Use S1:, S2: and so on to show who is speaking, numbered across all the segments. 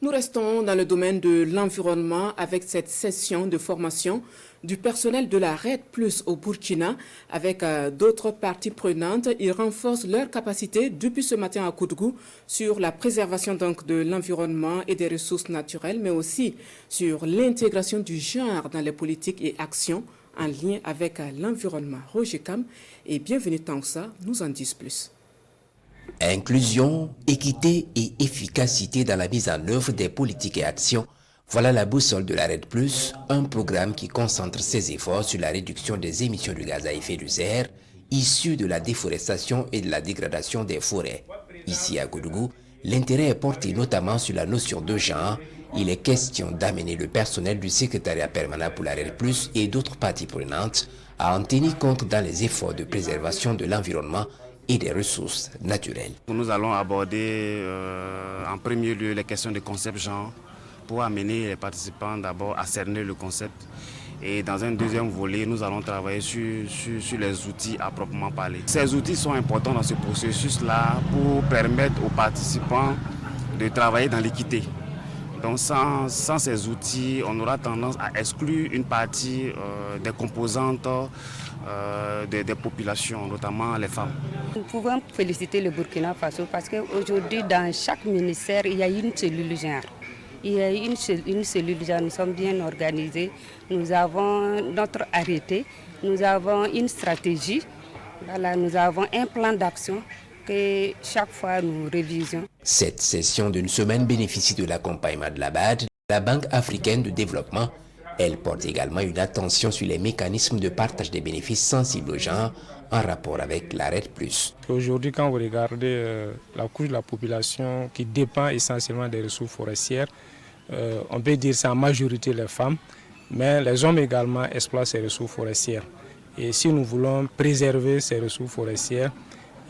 S1: Nous restons dans le domaine de l'environnement avec cette session de formation du personnel de la RED Plus au Burkina avec d'autres parties prenantes. Ils renforcent leurs capacités depuis ce matin à Koudougou sur la préservation donc de l'environnement et des ressources naturelles, mais aussi sur l'intégration du genre dans les politiques et actions en lien avec l'environnement. Roger Kam et bienvenue Tansa nous en disent plus.
S2: Inclusion, équité et efficacité dans la mise en œuvre des politiques et actions, voilà la boussole de la RED+, un programme qui concentre ses efforts sur la réduction des émissions de gaz à effet de serre issues de la déforestation et de la dégradation des forêts. Ici à Koudougou, l'intérêt est porté notamment sur la notion de genre. Il est question d'amener le personnel du secrétariat permanent pour la RED+, et d'autres parties prenantes à en tenir compte dans les efforts de préservation de l'environnement et des ressources naturelles.
S3: Nous allons aborder en premier lieu les questions de concept genre pour amener les participants d'abord à cerner le concept. Et dans un deuxième volet, nous allons travailler sur les outils à proprement parler. Ces outils sont importants dans ce processus-là pour permettre aux participants de travailler dans l'équité. Donc sans ces outils, on aura tendance à exclure une partie des composantes des populations, notamment les femmes.
S4: Nous pouvons féliciter le Burkina Faso parce qu'aujourd'hui, dans chaque ministère, il y a une cellule genre. Il y a une cellule genre, nous sommes bien organisés, nous avons notre arrêté, nous avons une stratégie, voilà, nous avons un plan d'action que chaque fois nous révisons.
S2: Cette session d'une semaine bénéficie de l'accompagnement de la BAD, la Banque africaine de développement. Elle porte également une attention sur les mécanismes de partage des bénéfices sensibles au genre en rapport avec la RED+.
S5: Aujourd'hui, quand vous regardez la couche de la population qui dépend essentiellement des ressources forestières, on peut dire que c'est en majorité les femmes, mais les hommes également exploitent ces ressources forestières. Et si nous voulons préserver ces ressources forestières,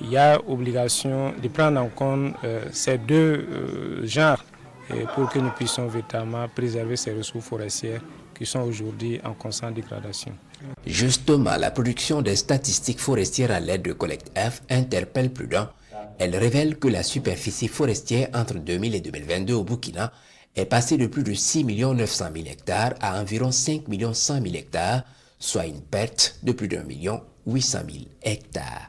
S5: il y a obligation de prendre en compte ces deux genres pour que nous puissions véritablement préserver ces ressources forestières qui sont aujourd'hui en constante dégradation.
S2: Justement, la production des statistiques forestières à l'aide de Collecte F interpelle plus d'un. Elle révèle que la superficie forestière entre 2000 et 2022 au Burkina est passée de plus de 6 900 000 hectares à environ 5 100 000 hectares, soit une perte de plus d'1 800 000 hectares.